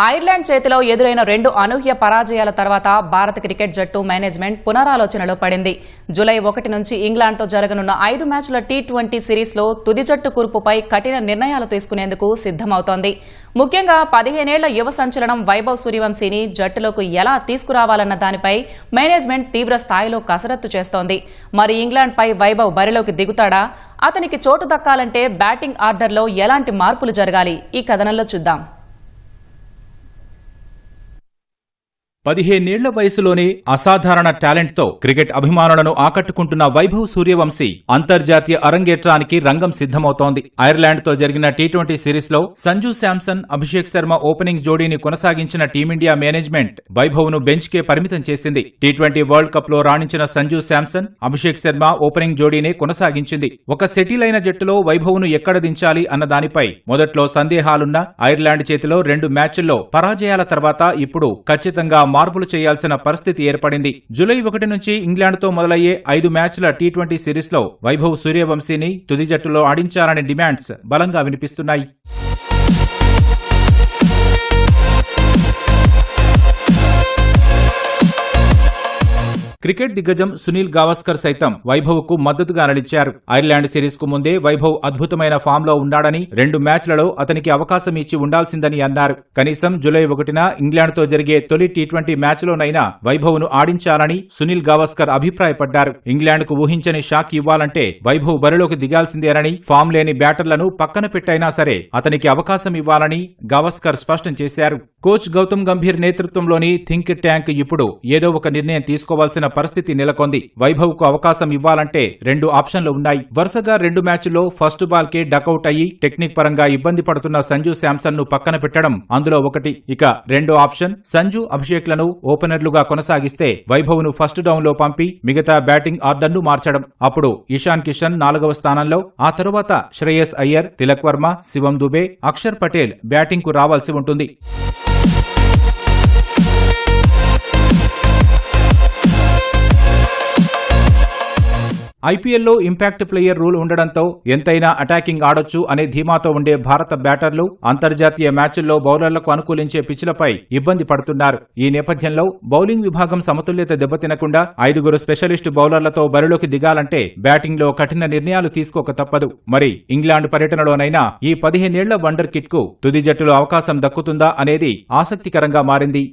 Ireland చేతిలో ఎదురైన 2 అనూహ్య పరాజయాల తర్వాత భారత క్రికెట్ జట్టు మేనేజ్మెంట్ పునరాలోచనలో పడింది. జూలై 1 నుంచి ఇంగ్లాండ్తో జరగనున్న 5 మ్యాచ్ల టీ20 సిరీస్లో తుది జట్టు కూర్పుపై కఠిన నిర్ణయాలు తీసుకునేందుకు సిద్దమవుతోంది. ముఖ్యంగా 15 ఏళ్ల యువ సంచలనం వైభవ్ సూర్యవంశీని జట్టులోకి ఎలా తీసుకురావాలన్న దానిపై మేనేజ్మెంట్ తీవ్ర స్థాయిలో కసరత్తు చేస్తోంది. మరి ఇంగ్లాండ్పై వైభవ్ బరిలోకి దిగుతాడా? అతనికి చోటు దక్కాలంటే బ్యాటింగ్ ఆర్డర్లో ఎలాంటి మార్పులు జరగాలి? ఈ కథనంలో చూద్దాం. 15 ఏళ్ల వయసులోనే అసాధారణ టాలెంట్తో క్రికెట్ అభిమానులను ఆకట్టుకుంటున్న వైభవ్ సూర్యవంశీ అంతర్జాతీయ అరంగేట్రానికి రంగం సిద్దమవుతోంది. ఐర్లాండ్తో జరిగిన టీ20 సిరీస్లో సంజు శాంసన్, అభిషేక్ శర్మ ఓపెనింగ్ జోడీని కొనసాగించిన టీమిండియా మేనేజ్మెంట్ వైభవ్ను బెంచ్కే పరిమితం చేసింది. టీ20 వరల్డ్ కప్ లో రాణించిన సంజు శాంసన్, అభిషేక్ శర్మ ఓపెనింగ్ జోడీనే కొనసాగించింది. ఒక సెటిల్ అయిన జట్టులో వైభవ్ను ఎక్కడ దించాలి అన్న దానిపై మొదట్లో సందేహాలున్న ఐర్లాండ్ చేతిలో 2 మ్యాచ్ల్లో పరాజయాల తర్వాత ఇప్పుడు ఖచ్చితంగా మార్పులు చేయాల్సిన పరిస్థితి ఏర్పడింది. జూలై 1 నుంచి ఇంగ్లాండ్తో మొదలయ్యే 5 మ్యాచ్ల టీ20 సిరీస్లో వైభవ్ సూర్యవంశీని తుది జట్టులో ఆడించాలనే డిమాండ్స్ బలంగా వినిపిస్తున్నాయి. క్రికెట్ దిగ్గజం సునీల్ గావస్కర్ సైతం వైభవ్ కు మద్దతుగా నిలిచారు. ఐర్లాండ్ సిరీస్ కు ముందే వైభవ్ అద్భుతమైన ఫామ్ లో ఉన్నాడని, 2 మ్యాచ్లలో అతనికి అవకాశం ఇచ్చి ఉండాల్సిందని అన్నారు. కనీసం జూలై 1న ఇంగ్లాండ్ తో జరిగే తొలి టీ20 మ్యాచ్లోనైనా వైభవ్ ను ఆడించాలని సునీల్ గావస్కర్ అభిప్రాయపడ్డారు. ఇంగ్లాండ్ కు ఊహించని షాక్ ఇవ్వాలంటే వైభవ్ బరిలోకి దిగాల్సిందేనని, ఫామ్ లేని బ్యాటర్లను పక్కన పెట్టైనా సరే అతనికి అవకాశం ఇవ్వాలని గావస్కర్ స్పష్టం చేశారు. కోచ్ గౌతమ్ గంభీర్ నేతృత్వంలోని థింక్ ట్యాంక్ ఇప్పుడు ఏదో ఒక నిర్ణయం తీసుకోవాల్సిన పరిస్థితి నెలకొంది. వైభవ్ కు అవకాశం ఇవ్వాలంటే 2 ఆప్షన్లు ఉన్నాయి. వరుసగా 2 మ్యాచ్ల్లో ఫస్ట్ బాల్ కే డకౌట్ అయ్యి టెక్నిక్ పరంగా ఇబ్బంది పడుతున్న సంజు శాంసన్ ను పక్కన పెట్టడం అందులో ఒకటి. ఇక రెండో ఆప్షన్ సంజు, అభిషేక్ లను ఓపెనర్లుగా కొనసాగిస్తే వైభవ్ ను ఫస్ట్ డౌన్ లో పంపి మిగతా బ్యాటింగ్ ఆర్డర్ ను మార్చడం. అప్పుడు ఇషాన్ కిషన్ 4వ స్థానంలో, ఆ తరువాత శ్రేయస్ అయ్యర్, తిలక్ వర్మ, శివం దుబే, అక్షర్ పటేల్ బ్యాటింగ్ కు రావాల్సి ఉంటుంది. ఐపీఎల్లో ఇంపాక్ట్ ప్లేయర్ రూల్ ఉండడంతో ఎంతైనా అటాకింగ్ ఆడొచ్చు అనే ధీమాతో ఉండే భారత బ్యాటర్లు అంతర్జాతీయ మ్యాచ్ల్లో బౌలర్లకు అనుకూలించే పిచ్లపై ఇబ్బంది పడుతున్నారు. ఈ నేపథ్యంలో బౌలింగ్ విభాగం సమతుల్యత దెబ్బతినకుండా 5 స్పెషలిస్టు బౌలర్లతో బరిలోకి దిగాలంటే బ్యాటింగ్లో కఠిన నిర్ణయాలు తీసుకోక తప్పదు. మరి ఇంగ్లాండ్ పర్యటనలోనైనా ఈ 15 ఏళ్ల వండర్ కిడ్ కు తుది జట్టులో అవకాశం దక్కుతుందా అనేది ఆసక్తికరంగా మారింది.